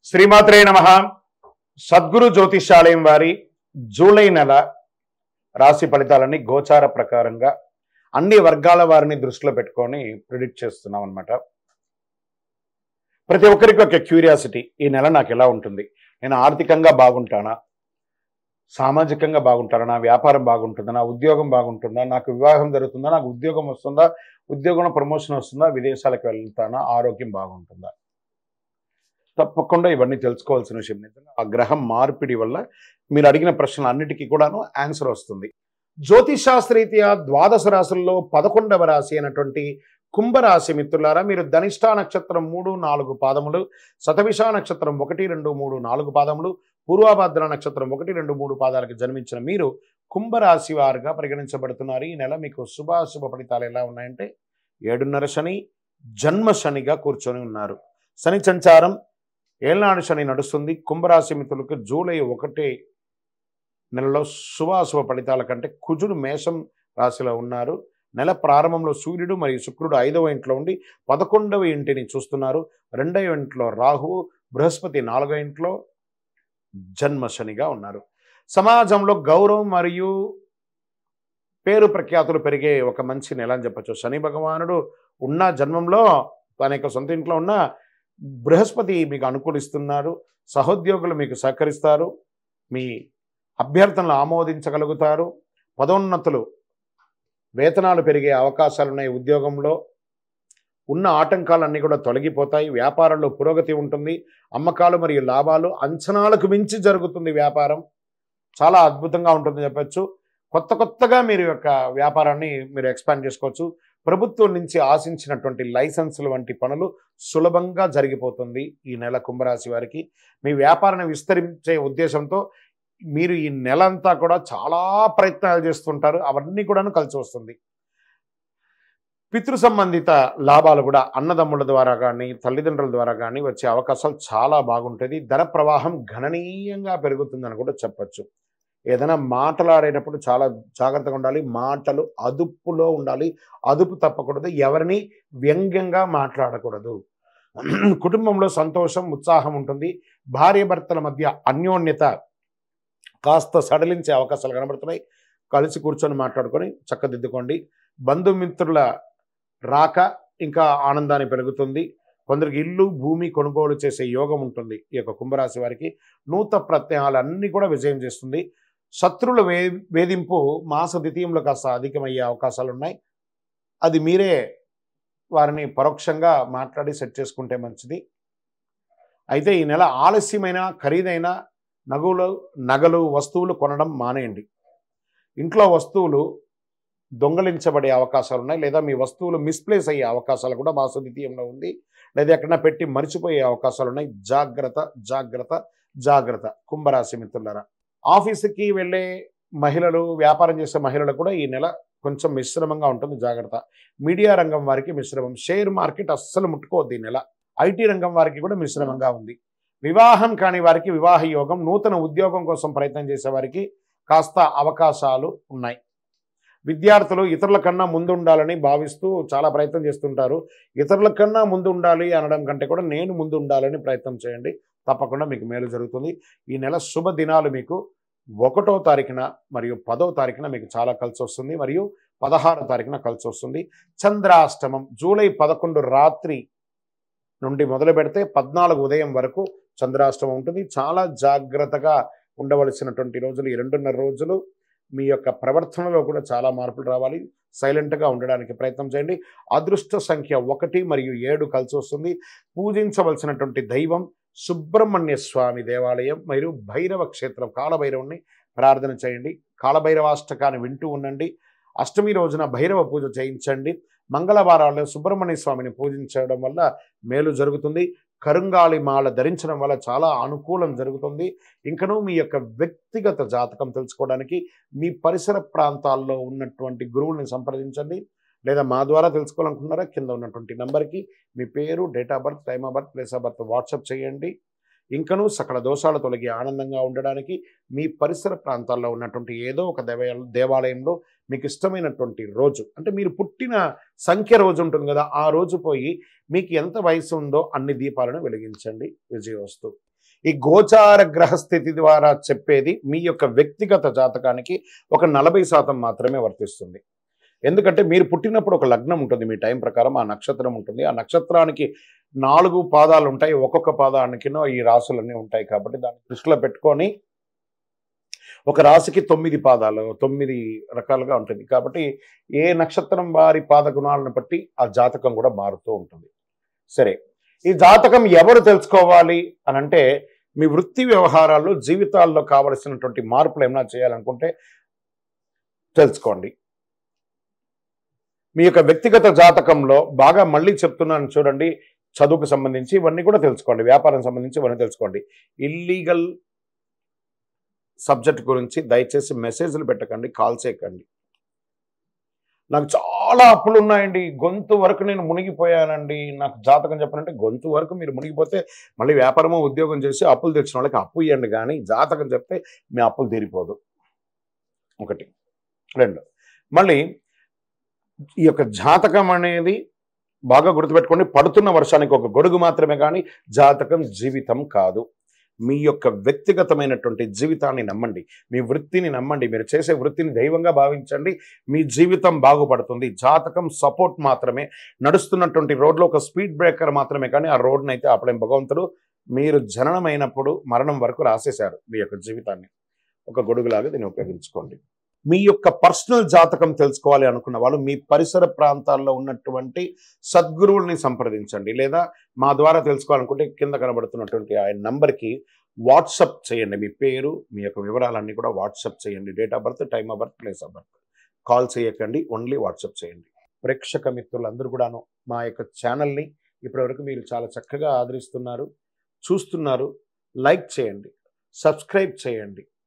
శ్రీమాత్రే నమః. సద్గురు జ్యోతిషాలయం వారి జూలై నెల రాశి ఫలితాలని గోచార ప్రకారంగా అన్ని వర్గాల వారిని దృష్టిలో పెట్టుకొని ప్రిడిక్ట్ చేస్తున్నాం అనమాట. ప్రతి ఒక్కరికి ఒక క్యూరియాసిటీ, ఈ నెల నాకు ఎలా ఉంటుంది, నేను ఆర్థికంగా బాగుంటానా, సామాజికంగా బాగుంటానా, నా వ్యాపారం బాగుంటుందా, నా ఉద్యోగం బాగుంటుందా, నాకు వివాహం జరుగుతుందా, నాకు ఉద్యోగం వస్తుందా, ఉద్యోగంలో ప్రమోషన్ వస్తుందా, విదేశాలకు వెళ్తానా, ఆరోగ్యం బాగుంటుందా. తప్పకుండా ఇవన్నీ తెలుసుకోవాల్సిన విషయం. నిజంగా ఆ గ్రహం మార్పిడి వల్ల మీరు అడిగిన ప్రశ్నలు అన్నిటికీ కూడాను ఆన్సర్ వస్తుంది. జ్యోతిషాస్త్రరీత్యా ద్వాదశ రాశుల్లో 11వ రాశి అయినటువంటి కుంభరాశి మిత్రులారా, మీరు ధనిష్టా నక్షత్రం 3, 4 పాదములు, శతభిష నక్షత్రం 1, 2, 3, 4 పాదములు, పూర్వభద్ర నక్షత్రం 1, 2, 3 పాదాలకు జన్మించిన మీరు కుంభరాశి వారుగా పరిగణించబడుతున్నారు. ఈ నెల మీకు శుభాశుభ ఫలితాలు ఎలా ఉన్నాయంటే 7.5 శని, జన్మ శనిగా కూర్చొని ఉన్నారు. శని సంచారం ఏళ్నాడు శని నడుస్తుంది. కుంభరాశి మిత్రులకు జూలై 1 నెలలో శుభాశుభ ఫలితాల కంటే కుజుడు మేషం రాశిలో ఉన్నారు. నెల ప్రారంభంలో సూర్యుడు మరియు శుక్రుడు 5వ ఇంట్లో ఉండి 11వ ఇంటిని చూస్తున్నారు. 2వ ఇంట్లో రాహువు, బృహస్పతి 4వ ఇంట్లో జన్మ శనిగా ఉన్నారు. సమాజంలో గౌరవం మరియు పేరు ప్రఖ్యాతులు పెరిగే ఒక మంచి నెల అని చెప్పచ్చు. శని భగవానుడు ఉన్న జన్మంలో తన యొక్క సొంత ఇంట్లో ఉన్న బృహస్పతి మీకు అనుకూలిస్తున్నారు. సహోద్యోగులు మీకు సహకరిస్తారు. మీ అభ్యర్థనలు ఆమోదించగలుగుతారు. పదోన్నతులు, వేతనాలు పెరిగే అవకాశాలు ఉన్నాయి. ఉద్యోగంలో ఉన్న ఆటంకాలన్నీ కూడా తొలగిపోతాయి. వ్యాపారంలో పురోగతి ఉంటుంది. అమ్మకాలు మరియు లాభాలు అంచనాలకు మించి జరుగుతుంది. వ్యాపారం చాలా అద్భుతంగా ఉంటుందని చెప్పచ్చు. కొత్తగా మీరు యొక్క వ్యాపారాన్ని మీరు ఎక్స్పాండ్ చేసుకోవచ్చు. ప్రభుత్వం నుంచి ఆశించినటువంటి లైసెన్సులు వంటి పనులు సులభంగా జరిగిపోతుంది ఈ నెల కుంభరాశి వారికి. మీ వ్యాపారాన్ని విస్తరించే ఉద్దేశంతో మీరు ఈ నెల అంతా కూడా చాలా ప్రయత్నాలు చేస్తుంటారు. అవన్నీ కూడాను కలిసి వస్తుంది. పితృ సంబంధిత లాభాలు కూడా అన్నదమ్ముల ద్వారా కానీ తల్లిదండ్రుల ద్వారా కానీ వచ్చే అవకాశాలు చాలా బాగుంటుంది. ధన ప్రవాహం గణనీయంగా పెరుగుతుందని కూడా చెప్పచ్చు. ఏదైనా మాట్లాడేటప్పుడు చాలా జాగ్రత్తగా ఉండాలి. మాటలు అదుపులో ఉండాలి. అదుపు తప్పకూడదు. ఎవరిని వ్యంగ్యంగా మాట్లాడకూడదు. కుటుంబంలో సంతోషం, ఉత్సాహం ఉంటుంది. భార్యాభర్తల మధ్య అన్యోన్యత కాస్త సడలించే అవకాశాలు కనబడుతున్నాయి. కలిసి కూర్చొని మాట్లాడుకొని చక్కదిద్దుకోండి. బంధుమిత్రుల రాక ఇంకా ఆనందాన్ని పెరుగుతుంది. కొందరికి ఇల్లు, భూమి కొనుగోలు చేసే యోగం ఉంటుంది. ఈ యొక్క కుంభరాశి వారికి నూతన ప్రత్యయాలు అన్నీ కూడా విజయం చేస్తుంది. శత్రువుల వేధింపు మాస ద్వితీయంలో కాస్త అధికమయ్యే అవకాశాలు ఉన్నాయి. అది మీరే వారిని పరోక్షంగా మాట్లాడి సెట్ చేసుకుంటే మంచిది. అయితే ఈ నెల ఆలస్యమైన ఖరీదైన నగలు వస్తువులు కొనడం మానేయండి. ఇంట్లో వస్తువులు దొంగలించబడే అవకాశాలు ఉన్నాయి. లేదా మీ వస్తువులు మిస్ప్లేస్ అయ్యే అవకాశాలు కూడా మాస ద్వితీయంలో ఉంది. లేదా ఎక్కడన్నా పెట్టి మర్చిపోయే అవకాశాలు ఉన్నాయి. జాగ్రత్త జాగ్రత్త జాగ్రత్త కుంభరాశి మిత్రులారా. ఆఫీసుకి వెళ్ళే మహిళలు, వ్యాపారం చేసే మహిళలు కూడా ఈ నెల కొంచెం మిశ్రమంగా ఉంటుంది. జాగ్రత్త. మీడియా రంగం వారికి మిశ్రమం. షేర్ మార్కెట్ అస్సలు ముట్టుకోవద్దు ఈ నెల. ఐటీ రంగం వారికి కూడా మిశ్రమంగా ఉంది. వివాహం కాని వారికి వివాహ యోగం. నూతన ఉద్యోగం కోసం ప్రయత్నం చేసే వారికి కాస్త అవకాశాలు ఉన్నాయి. విద్యార్థులు ఇతరుల కన్నా ముందు ఉండాలని భావిస్తూ చాలా ప్రయత్నం చేస్తుంటారు. ఇతరుల కన్నా ముందు ఉండాలి అనడం కంటే కూడా నేను ముందు ఉండాలని ప్రయత్నం చేయండి. తప్పకుండా మీకు మేలు జరుగుతుంది. ఈ నెల శుభ దినాలు మీకు 1వ తారీఖున మరియు 10వ తారీఖున మీకు చాలా కలిసి వస్తుంది. మరియు 16వ తారీఖున కలిసి వస్తుంది. చంద్రాష్టమం జూలై 11 రాత్రి నుండి మొదలు పెడితే 14 ఉదయం వరకు చంద్రాష్టమం ఉంటుంది. చాలా జాగ్రత్తగా ఉండవలసినటువంటి రోజులు ఈ 2.5 రోజులు. మీ యొక్క ప్రవర్తనలో కూడా చాలా మార్పులు రావాలి. సైలెంట్గా ఉండడానికి ప్రయత్నం చేయండి. అదృష్ట సంఖ్య 1 మరియు 7 కలిసి వస్తుంది. పూజించవలసినటువంటి దైవం సుబ్రహ్మణ్య స్వామి దేవాలయం మరియు భైరవ క్షేత్రం కాలభైరవుని ప్రార్థన చేయండి. కాలభైరవాష్టకాన్ని వింటూ ఉండండి. అష్టమి రోజున భైరవ పూజ చేయించండి. మంగళవారాల్లో సుబ్రహ్మణ్య స్వామిని పూజించడం వల్ల మేలు జరుగుతుంది. కరుంగాళి మాల ధరించడం వల్ల చాలా అనుకూలం జరుగుతుంది. ఇంకనూ మీ యొక్క వ్యక్తిగత జాతకం తెలుసుకోవడానికి మీ పరిసర ప్రాంతాల్లో ఉన్నటువంటి గురువుల్ని సంప్రదించండి. లేదా మా ద్వారా తెలుసుకోవాలనుకున్నారా కింద ఉన్నటువంటి నంబర్కి మీ పేరు, date of birth, time of birth, place of birth WhatsApp చేయండి. ఇంకనూ సకల దోషాలు తొలగి ఆనందంగా ఉండడానికి మీ పరిసర ప్రాంతాల్లో ఉన్నటువంటి ఏదో ఒక దేవాలయంలో మీకు ఇష్టమైనటువంటి రోజు, అంటే మీరు పుట్టిన సంఖ్య రోజు ఉంటుంది కదా, ఆ రోజు పోయి మీకు ఎంత వయసు ఉందో అన్ని దీపాలను వెలిగించండి. విజయోస్తు. ఈ గోచార గ్రహస్థితి ద్వారా చెప్పేది మీ యొక్క వ్యక్తిగత జాతకానికి ఒక 40% మాత్రమే వర్తిస్తుంది. ఎందుకంటే మీరు పుట్టినప్పుడు ఒక లగ్నం ఉంటుంది, మీ టైం ప్రకారం ఆ నక్షత్రం ఉంటుంది. ఆ నక్షత్రానికి 4 పాదాలు ఉంటాయి, ఒక్కొక్క పాదానికినో ఈ రాసులన్నీ ఉంటాయి. కాబట్టి దాన్ని దృష్టిలో పెట్టుకొని ఒక రాశికి 9 పాదాలు, 9 రకాలుగా ఉంటుంది. కాబట్టి ఏ నక్షత్రం వారి పాద గుణాలను బట్టి ఆ జాతకం కూడా మారుతూ ఉంటుంది. సరే, ఈ జాతకం ఎవరు తెలుసుకోవాలి అని అంటే, మీ వృత్తి వ్యవహారాల్లో జీవితాల్లో కావలసినటువంటి మార్పులు ఏమైనా చేయాలనుకుంటే తెలుసుకోండి. మీ యొక్క వ్యక్తిగత జాతకంలో బాగా మళ్ళీ చెప్తున్నాను చూడండి, చదువుకు సంబంధించి ఇవన్నీ కూడా తెలుసుకోండి, వ్యాపారం సంబంధించి ఇవన్నీ తెలుసుకోండి. ఇల్లీగల్ సబ్జెక్ట్ గురించి దయచేసి మెసేజ్లు పెట్టకండి, కాల్ చేయకండి. నాకు చాలా అప్పులు ఉన్నాయండి, గొంతు వరకు నేను మునిగిపోయానండి, నాకు జాతకం చెప్పనంటే గొంతు వరకు మీరు మునిగిపోతే మళ్ళీ వ్యాపారమో ఉద్యోగం చేసి అప్పులు తెచ్చిన వాళ్ళకి అప్పు ఇవ్వండి, కానీ జాతకం చెప్తే మీ అప్పులు తీరిపోదు. 1. 2, మళ్ళీ ఈ యొక్క జాతకం అనేది బాగా గుర్తుపెట్టుకోండి, పడుతున్న వర్షానికి ఒక గొడుగు మాత్రమే, కానీ జాతకం జీవితం కాదు. మీ యొక్క వ్యక్తిగతమైనటువంటి జీవితాన్ని నమ్మండి, మీ వృత్తిని నమ్మండి, మీరు చేసే వృత్తిని దైవంగా భావించండి, మీ జీవితం బాగుపడుతుంది. జాతకం సపోర్ట్ మాత్రమే, నడుస్తున్నటువంటి రోడ్లో ఒక స్పీడ్ బ్రేకర్ మాత్రమే, కానీ ఆ రోడ్ని అయితే ఆపలేం భగవంతుడు. మీరు జననమైనప్పుడు మరణం వరకు రాసేశారు మీ యొక్క జీవితాన్ని, ఒక గొడుగులాగా దీన్ని ఉపయోగించుకోండి. మీ యొక్క పర్సనల్ జాతకం తెలుసుకోవాలి అనుకున్న వాళ్ళు మీ పరిసర ప్రాంతాల్లో ఉన్నటువంటి సద్గురువుల్ని సంప్రదించండి, లేదా మా ద్వారా తెలుసుకోవాలనుకుంటే కింద కనబడుతున్నటువంటి ఆ నంబర్కి వాట్సప్ చేయండి. మీ పేరు, మీ యొక్క వివరాలన్నీ కూడా వాట్సప్ చేయండి. Date of birth, time of birth, place of birth. Call చేయకండి, ఓన్లీ వాట్సప్ చేయండి. ప్రేక్షక మిత్రులందరూ కూడాను మా యొక్క ఛానల్ని ఇప్పటివరకు మీరు చాలా చక్కగా ఆదరిస్తున్నారు, చూస్తున్నారు. లైక్ చేయండి, సబ్స్క్రైబ్ చేయండి.